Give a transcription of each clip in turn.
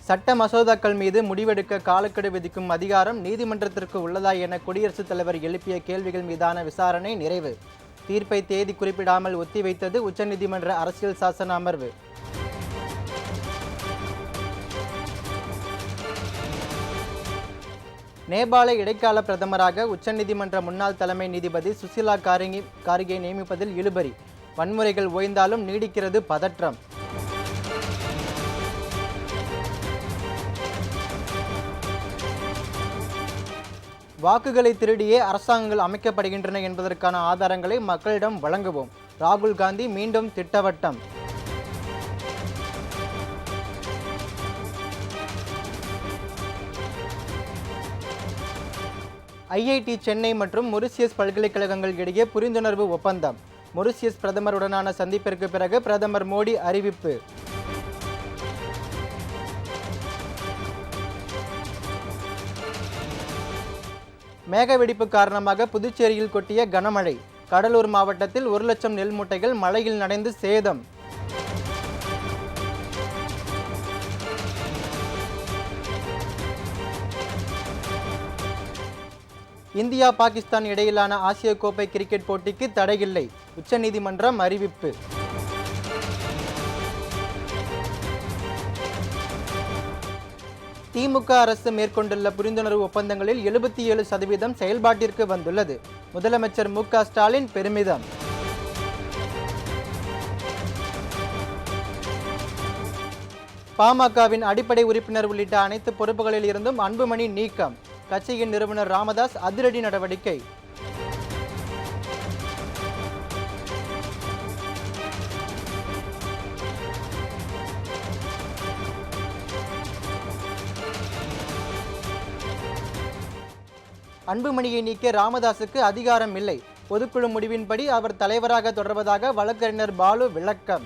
சட்ட மசோதாக்கள் மீது முடிவெடுக்க காலக்கெடு விதிக்கும் அதிகாரம் நீதிமன்றத்திற்கு உள்ளதா என குடியரசுத் தலைவர் எழுப்பிய கேள்விகள் மீதான விசாரணை நிறைவு. தீர்ப்பை தேதி குறிப்பிடாமல் ஒத்திவைத்தது உச்சநீதிமன்ற அரசியல் சாசன அமர்வு. நேபாள இடைக்கால பிரதமராக உச்சநீதிமன்ற முன்னாள் தலைமை நீதிபதி சுசிலா காரிகை நியமிப்பதில் இழுபறி. வன்முறைகள் ஓய்ந்தாலும் நீடிக்கிறது பதற்றம். வாக்குகளை திருடியே அரசாங்கங்கள் அமைக்கப்படுகின்றன என்பதற்கான ஆதாரங்களை மக்களிடம் வழங்குவோம். ராகுல் காந்தி மீண்டும் திட்டவட்டம். ஐஐடி சென்னை மற்றும் மொரிஷியஸ் பல்கலைக்கழகங்கள் இடையே புரிந்துணர்வு ஒப்பந்தம். மொரிஷியஸ் பிரதமருடனான சந்திப்பிற்கு பிறகு பிரதமர் மோடி அறிவிப்பு. மேகவெடிப்பு காரணமாக புதுச்சேரியில் கொட்டிய கனமழை. கடலூர் மாவட்டத்தில் 1 லட்சம் நெல் மூட்டைகள் மழையில் நனைந்து சேதம். இந்தியா பாகிஸ்தான் இடையிலான ஆசிய கோப்பை கிரிக்கெட் போட்டிக்கு தடையில்லை. உச்சநீதிமன்றம் அறிவிப்பு. திமுக அரசு மேற்கொண்டுள்ள புரிந்துணர்வு ஒப்பந்தங்களில் 77% செயல்பாட்டிற்கு வந்துள்ளது. முதலமைச்சர் மு.க. ஸ்டாலின் பெருமிதம். பாமகவின் அடிப்படை உறுப்பினர் உள்ளிட்ட அனைத்து பொறுப்புகளில் இருந்தும் அன்புமணி நீக்கம். கட்சியின் நிறுவனர் ராமதாஸ் அதிரடி நடவடிக்கை. அன்புமணியை நீக்க ராமதாசுக்கு அதிகாரம் இல்லை. பொதுக்குழு முடிவின்படி அவர் தலைவராக தொடர்வதாக வழக்கறிஞர் பாலு விளக்கம்.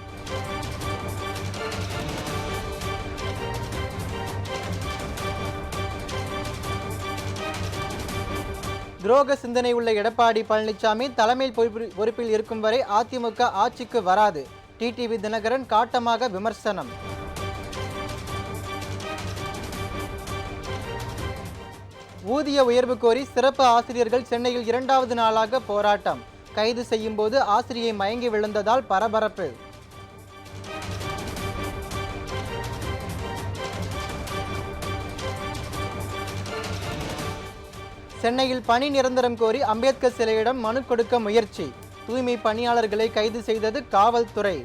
துரோக சிந்தனை உள்ள எடப்பாடி பழனிசாமி தலைமை பொறுப்பில் இருக்கும் வரை அதிமுக ஆட்சிக்கு வராது. டிடிவி தினகரன் காட்டமாக விமர்சனம். ஊதிய உயர்வு கோரி சிறப்பு ஆசிரியர்கள் சென்னையில் 2வது நாளாக போராட்டம். கைது செய்யும் போது ஆசிரியை மயங்கி விழுந்ததால் பரபரப்பு. சென்னையில் பணி நிரந்தரம் கோரி அம்பேத்கர் சிலையிடம் மனு கொடுக்க முயற்சி. தூய்மை பணியாளர்களை கைது செய்தது காவல்துறை.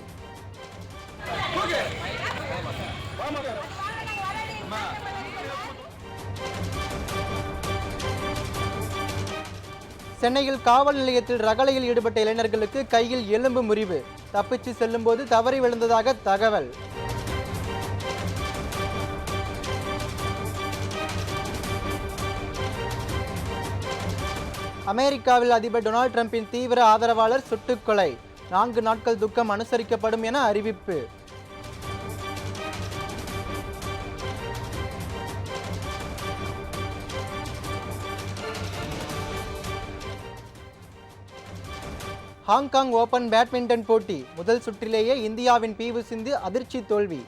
சென்னையில் காவல் நிலையத்தில் ரகளையில் ஈடுபட்ட இளைஞர்களுக்கு கையில் எலும்பு முறிவு. தப்பிச்சு செல்லும் போது தவறி விழுந்ததாக தகவல். அமெரிக்காவில் அதிபர் டொனால்ட் ட்ரம்பின் தீவிர ஆதரவாளர் சுட்டுக்கொலை. 4 நாட்கள் துக்கம் அனுசரிக்கப்படும் என அறிவிப்பு. ஹாங்காங் ஓபன் பேட்மிண்டன் போட்டி முதல் சுற்றிலேயே இந்தியாவின் பி.வி. சிந்து அதிர்ச்சி தோல்வி.